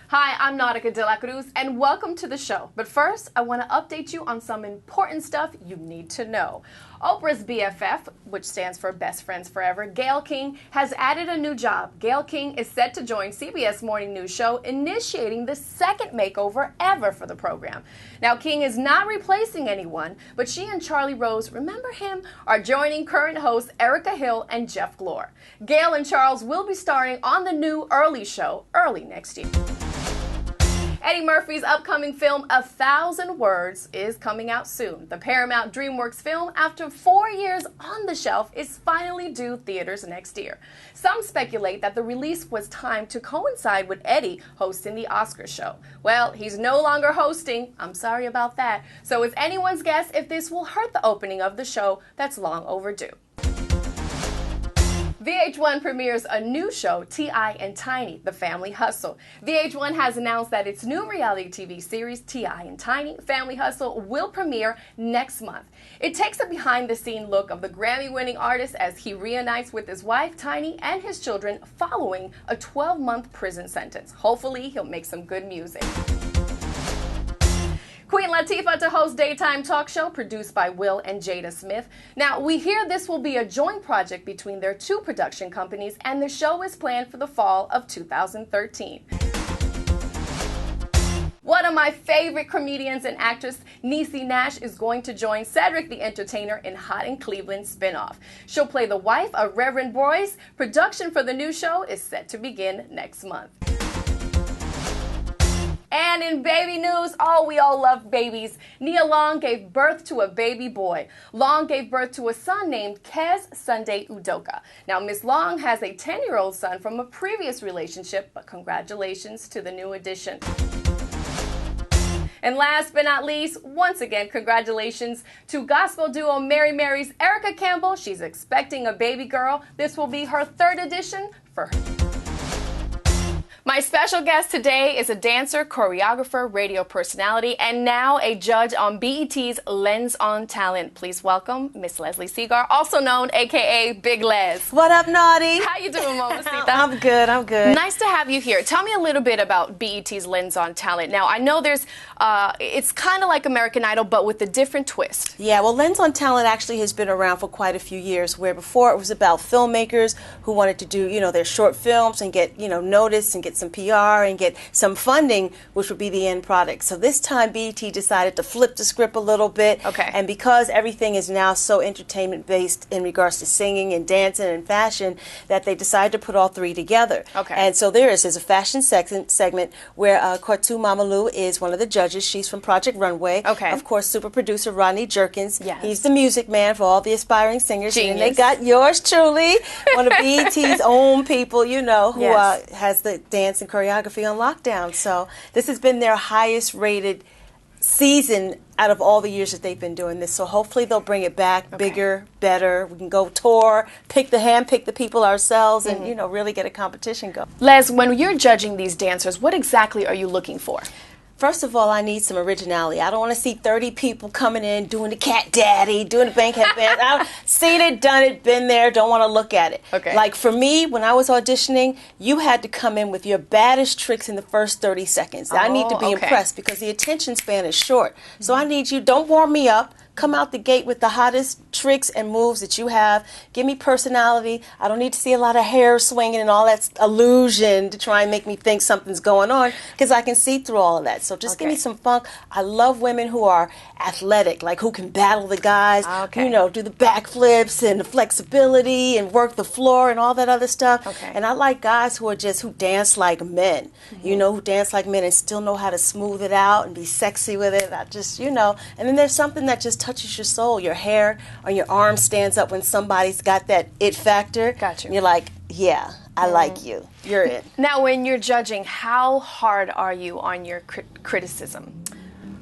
Hi, I'm Nautica de la Cruz, and welcome to the show. But first, I want to update you on some important stuff you need to know. Oprah's BFF, which stands for Best Friends Forever, Gayle King, has added a new job. Gayle King is set to join CBS Morning News Show, initiating the second makeover ever for the program. Now, King is not replacing anyone, but she and Charlie Rose, remember him, are joining current hosts Erica Hill and Jeff Glor. Gayle and Charles will be starring on the new Early Show early next year. Eddie Murphy's upcoming film, 1,000 Words, is coming out soon. The Paramount DreamWorks film, after 4 years on the shelf, is finally due theaters next year. Some speculate that the release was timed to coincide with Eddie hosting the Oscar show. Well, he's no longer hosting. I'm sorry about that. So it's anyone's guess if this will hurt the opening of the show that's long overdue. VH1 premieres a new show, T.I. and Tiny, The Family Hustle. VH1 has announced that its new reality TV series, T.I. and Tiny, Family Hustle, will premiere next month. It takes a behind-the-scenes look of the Grammy-winning artist as he reunites with his wife, Tiny, and his children following a 12-month prison sentence. Hopefully, he'll make some good music. Queen Latifah to host daytime talk show produced by Will and Jada Smith. Now, we hear this will be a joint project between their two production companies, and the show is planned for the fall of 2013. One of my favorite comedians and actress, Niecy Nash, is going to join Cedric the Entertainer in Hot in Cleveland spinoff. She'll play the wife of Reverend Boyce. Production for the new show is set to begin next month. And in baby news, we all love babies. Nia Long gave birth to a baby boy. Long gave birth to a son named Kez Sunday Udoka. Now, Miss Long has a 10-year-old son from a previous relationship, but congratulations to the new addition. And last but not least, once again, congratulations to gospel duo Mary Mary's Erica Campbell. She's expecting a baby girl. This will be her third edition for her. My special guest today is a dancer, choreographer, radio personality, and now a judge on BET's Lens on Talent. Please welcome Miss Leslie Segar, also known a.k.a. Big Les. What up, Naughty? How you doing, Mamacita? I'm good. Nice to have you here. Tell me a little bit about BET's Lens on Talent. Now, I know it's kind of like American Idol, but with a different twist. Yeah, well, Lens on Talent actually has been around for quite a few years, where before it was about filmmakers who wanted to do, their short films and get, notice and get some PR and get some funding, which would be the end product. So this time BET decided to flip the script a little bit. Okay. And because everything is now so entertainment-based in regards to singing and dancing and fashion, that they decided to put all three together. Okay. And so there's a fashion segment where Kortu Mamalu is one of the judges. She's from Project Runway. Okay. Of course, super producer Rodney Jerkins. Yes. He's the music man for all the aspiring singers. Genius. And they got yours truly, one of BET's own people, who Yes. has the dance and choreography on lockdown. So this has been their highest rated season out of all the years that they've been doing this. So hopefully they'll bring it back bigger, better. We can go tour, pick the people ourselves, and really get a competition going. Les, when you're judging these dancers, what exactly are you looking for? First of all, I need some originality. I don't want to see 30 people coming in doing the cat daddy, doing the Bankhead band. I've seen it, done it, been there, don't want to look at it. Okay. Like for me, when I was auditioning, you had to come in with your baddest tricks in the first 30 seconds. I need to be impressed because the attention span is short. So I need you, don't warm me up. Come out the gate with the hottest tricks and moves that you have. Give me personality. I don't need to see a lot of hair swinging and all that illusion to try and make me think something's going on, because I can see through all of that. So just give me some funk. I love women who are athletic, like who can battle the guys, do the backflips and the flexibility and work the floor and all that other stuff. Okay. And I like guys who dance like men, who dance like men and still know how to smooth it out and be sexy with it. And then there's something that just touches your soul. Your hair on your arm stands up when somebody's got that it factor. Gotcha. And you're like, yeah, I like you. You're it. Now, when you're judging, how hard are you on your criticism?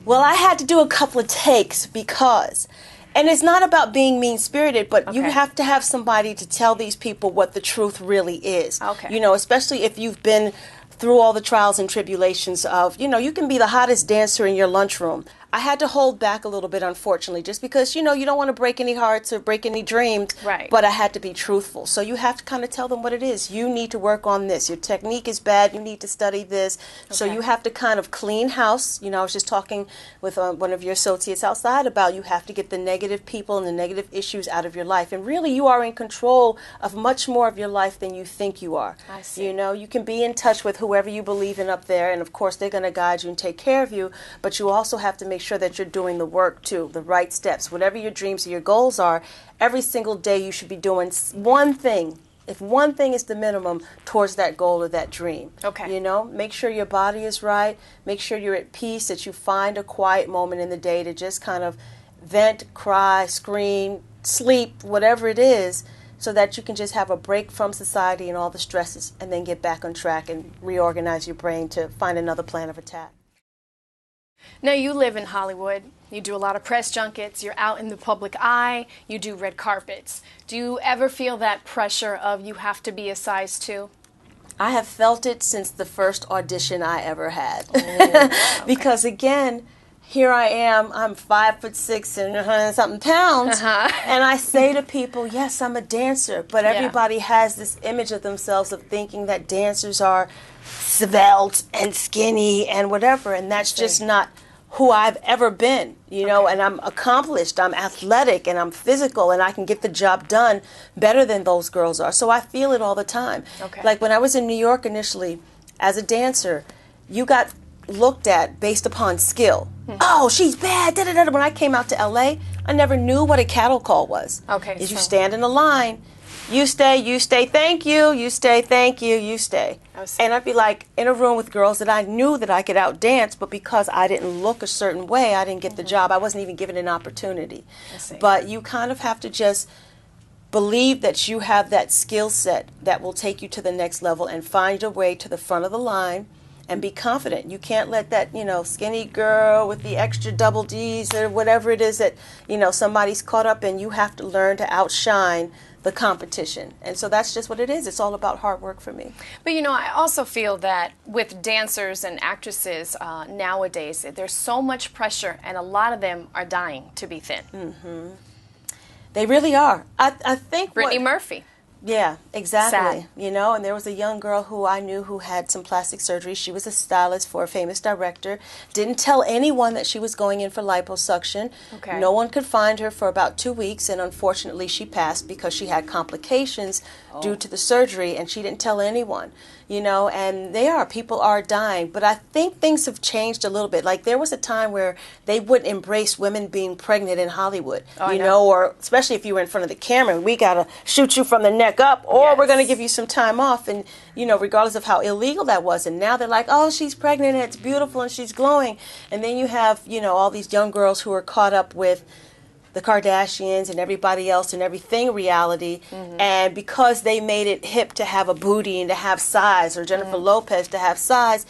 Well, I had to do a couple of takes because, and it's not about being mean-spirited, but you have to have somebody to tell these people what the truth really is. Okay. Especially if you've been through all the trials and tribulations of, you can be the hottest dancer in your lunchroom. I had to hold back a little bit, unfortunately, just because, you know, you don't want to break any hearts or break any dreams. Right. But I had to be truthful. So you have to kind of tell them what it is. You need to work on this. Your technique is bad. You need to study this. Okay. So you have to kind of clean house. You know, I was just talking with one of your associates outside about you have to get the negative people and the negative issues out of your life. And really, you are in control of much more of your life than you think you are. I see. You know, you can be in touch with whoever you believe in up there. And, of course, they're going to guide you and take care of you. But you also have to make sure that you're doing the work too, the right steps. Whatever your dreams or your goals are, every single day you should be doing one thing. If one thing is the minimum towards that goal or that dream. Okay. You know, make sure your body is right. Make sure you're at peace, that you find a quiet moment in the day to just kind of vent, cry, scream, sleep, whatever it is, so that you can just have a break from society and all the stresses and then get back on track and reorganize your brain to find another plan of attack. Now, you live in Hollywood. You do a lot of press junkets. You're out in the public eye. You do red carpets. Do you ever feel that pressure of you have to be a size 2? I have felt it since the first audition I ever had. Okay. Because, again, here I am. I'm 5'6" and 100-something pounds. And I say to people, yes, I'm a dancer. But everybody has this image of themselves of thinking that dancers are svelte and skinny and whatever, and that's just not who I've ever been, you know. And I'm accomplished, I'm athletic, and I'm physical, and I can get the job done better than those girls are. So I feel it all the time. Like when I was in New York initially, as a dancer, you got looked at based upon skill. Oh, she's bad, da-da-da. When I came out to LA, I never knew what a cattle call was. Is you stand in a line, you stay, thank you, you stay, thank you, you stay. And I'd be like in a room with girls that I knew that I could outdance, but because I didn't look a certain way, I didn't get the job. I wasn't even given an opportunity. But you kind of have to just believe that you have that skill set that will take you to the next level and find your way to the front of the line and be confident. You can't let that, you know, skinny girl with the extra double D's or whatever it is that, you know, somebody's caught up in. You have to learn to outshine the competition. And so that's just what it is. It's all about hard work for me. But, you know, I also feel that with dancers and actresses nowadays, there's so much pressure, and a lot of them are dying to be thin. They really are. I think Brittany Murphy. Yeah, exactly. Sad. You know, and there was a young girl who I knew who had some plastic surgery. She was a stylist for a famous director. Didn't tell anyone that she was going in for liposuction. No one could find her for about 2 weeks, and unfortunately she passed because she had complications due to the surgery, and she didn't tell anyone. You know, and people are dying. But I think things have changed a little bit. Like there was a time where they wouldn't embrace women being pregnant in Hollywood, you know, or especially if you were in front of the camera, we got to shoot you from the neck up, or we're going to give you some time off. And, you know, regardless of how illegal that was. And now they're like, oh, she's pregnant and it's beautiful and she's glowing. And then you have, you know, all these young girls who are caught up with the Kardashians and everybody else and everything reality, and because they made it hip to have a booty and to have size, or Jennifer Lopez to have size,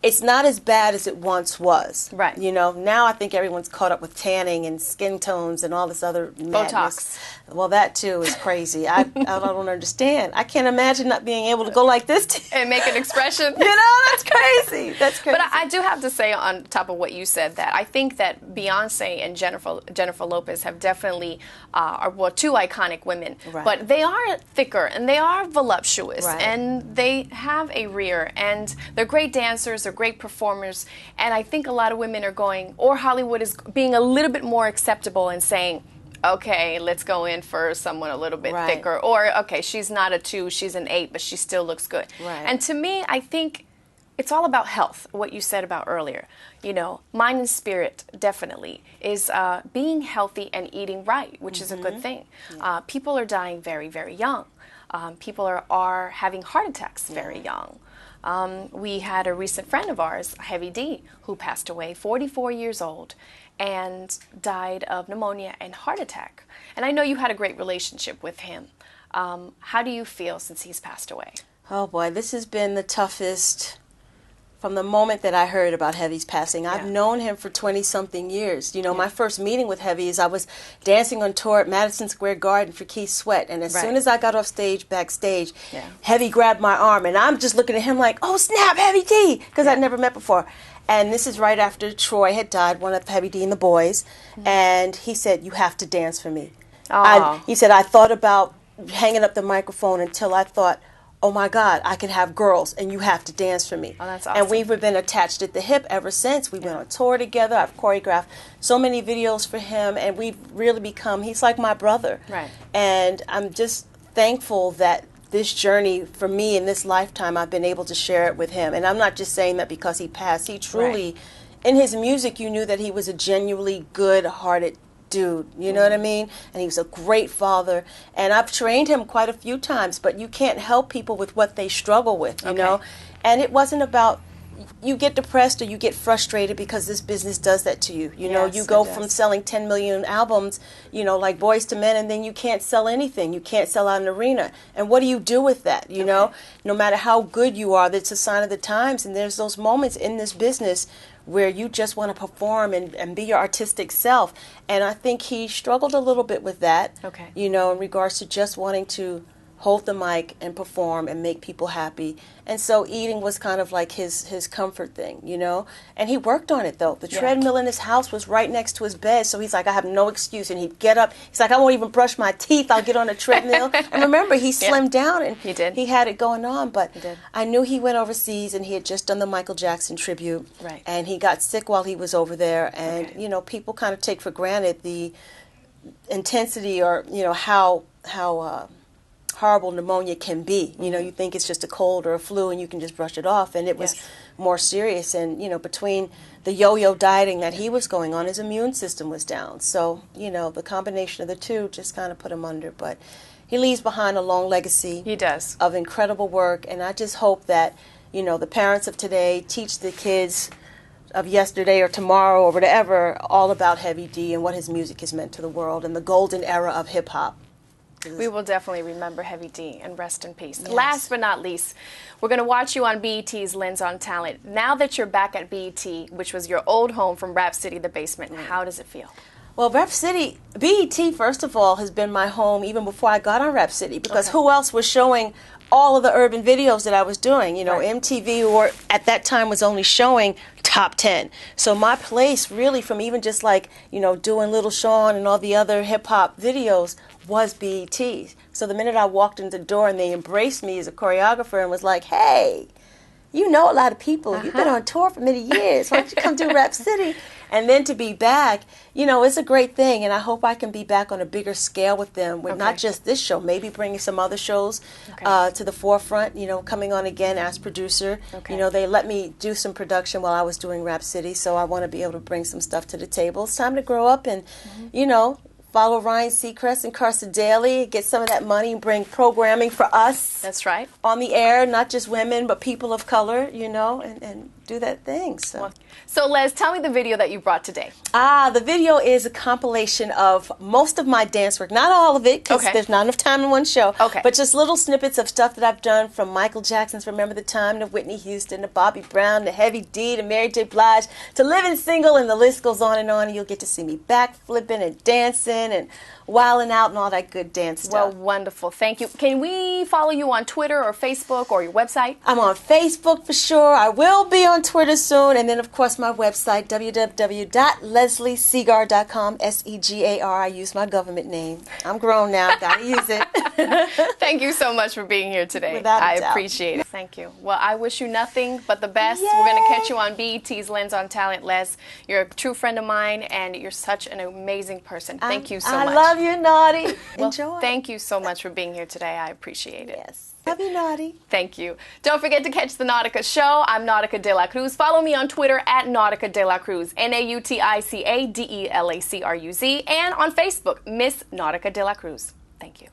it's not as bad as it once was. Right. You know, now I think everyone's caught up with tanning and skin tones and all this other madness. Botox. Well, that too is crazy. I don't understand. I can't imagine not being able to go like this. And make an expression. You know, that's crazy. That's crazy. But I do have to say, on top of what you said, that I think that Beyonce and Jennifer Lopez have definitely are two iconic women. Right. But they are thicker and they are voluptuous, right. and they have a rear, and they're great dancers, they're great performers, and I think a lot of women are going, or Hollywood is being a little bit more acceptable and saying, okay, let's go in for someone a little bit right. thicker, or okay, she's not a 2, she's an 8, but she still looks good. Right. And to me, I think it's all about health, what you said about earlier. You know, mind and spirit definitely is being healthy and eating right, which is a good thing. Yeah. People are dying very, very young. People are having heart attacks very young. We had a recent friend of ours, Heavy D, who passed away, 44 years old, and died of pneumonia and heart attack. And I know you had a great relationship with him. How do you feel since he's passed away? Oh boy, this has been the toughest from the moment that I heard about Heavy's passing. I've known him for 20-something years. You know, my first meeting with Heavy is I was dancing on tour at Madison Square Garden for Keith Sweat, and as soon as I got off stage, backstage, Heavy grabbed my arm, and I'm just looking at him like, oh snap, Heavy D, because I'd never met before. And this is right after Troy had died, one of Heavy D and the boys, and he said, you have to dance for me. He said, I thought about hanging up the microphone until I thought, oh my God, I could have girls, and you have to dance for me. Oh, that's awesome. And we've been attached at the hip ever since. We went on tour together. I've choreographed so many videos for him, and we've really become, he's like my brother. Right. And I'm just thankful that this journey for me in this lifetime, I've been able to share it with him. And I'm not just saying that because he passed. He truly, in his music, you knew that he was a genuinely good-hearted dude, you know what I mean? And he was a great father, and I've trained him quite a few times, but you can't help people with what they struggle with, you know? And it wasn't about, you get depressed or you get frustrated because this business does that to you. You know, you go from selling 10 million albums, you know, like Boys to Men, and then you can't sell anything. You can't sell out an arena. And what do you do with that, you know? No matter how good you are, that's a sign of the times, and there's those moments in this business where you just want to perform and be your artistic self. And I think he struggled a little bit with that, you know, in regards to just wanting to hold the mic and perform and make people happy. And so eating was kind of like his comfort thing, you know. And he worked on it, though. The treadmill in his house was right next to his bed, so he's like, I have no excuse. And he'd get up. He's like, I won't even brush my teeth. I'll get on a treadmill. And remember, he slimmed down, and he had it going on. But I knew he went overseas, and he had just done the Michael Jackson tribute. And he got sick while he was over there. And, you know, people kind of take for granted the intensity or, you know, how horrible pneumonia can be. You know, you think it's just a cold or a flu and you can just brush it off, and it was more serious. And, you know, between the yo-yo dieting that he was going on, his immune system was down. So, you know, the combination of the two just kind of put him under. But he leaves behind a long legacy. He does. Of incredible work, and I just hope that, you know, the parents of today teach the kids of yesterday or tomorrow or whatever all about Heavy D and what his music has meant to the world and the golden era of hip-hop. We will definitely remember Heavy D, and rest in peace. Last but not least, we're going to watch you on BET's Lens on Talent. Now that you're back at BET, which was your old home from Rap City, the basement, how does it feel? Well, Rap City, BET, first of all, has been my home even before I got on Rap City, because who else was showing all of the urban videos that I was doing? You know, MTV, or at that time, was only showing top 10. So my place really, from even just like, you know, doing Little Sean and all the other hip-hop videos, was BET. So the minute I walked in the door and they embraced me as a choreographer and was like, hey, you know a lot of people. You've been on tour for many years. Why don't you come do Rap City? And then to be back, you know, it's a great thing. And I hope I can be back on a bigger scale with them, with not just this show, maybe bringing some other shows to the forefront, you know, coming on again as producer. You know, they let me do some production while I was doing Rap City, so I want to be able to bring some stuff to the table. It's time to grow up and, you know, follow Ryan Seacrest and Carson Daly, get some of that money and bring programming for us. That's right. On the air, not just women, but people of color, you know, and do that thing. So Les, tell me the video that you brought today. The video is a compilation of most of my dance work. Not all of it, because there's not enough time in one show. But just little snippets of stuff that I've done, from Michael Jackson's Remember the Time to Whitney Houston to Bobby Brown to Heavy D to Mary J. Blige to Living Single, and the list goes on. And you'll get to see me back flipping and dancing and wilding out and all that good dance stuff. Well, wonderful. Thank you. Can we follow you on Twitter or Facebook or your website? I'm on Facebook for sure. I will be on Twitter soon. And then, of course, my website, www.lesliesegar.com, S-E-G-A-R. I use my government name. I'm grown now. Gotta use it. Thank you so much for being here today. Without a doubt. I appreciate it. Thank you. Well, I wish you nothing but the best. Yay. We're going to catch you on BET's Lens on Talent, Les. You're a true friend of mine, and you're such an amazing person. Thank you so much. I love you, Naughty. Well, enjoy. Thank you so much for being here today. I appreciate it. Yes. Love you, Naughty. Thank you. Don't forget to catch the Nautica Show. I'm Nautica De La Cruz. Follow me on Twitter at Nautica De La Cruz, NauticadelaCruz, and on Facebook, Miss Nautica De La Cruz. Thank you.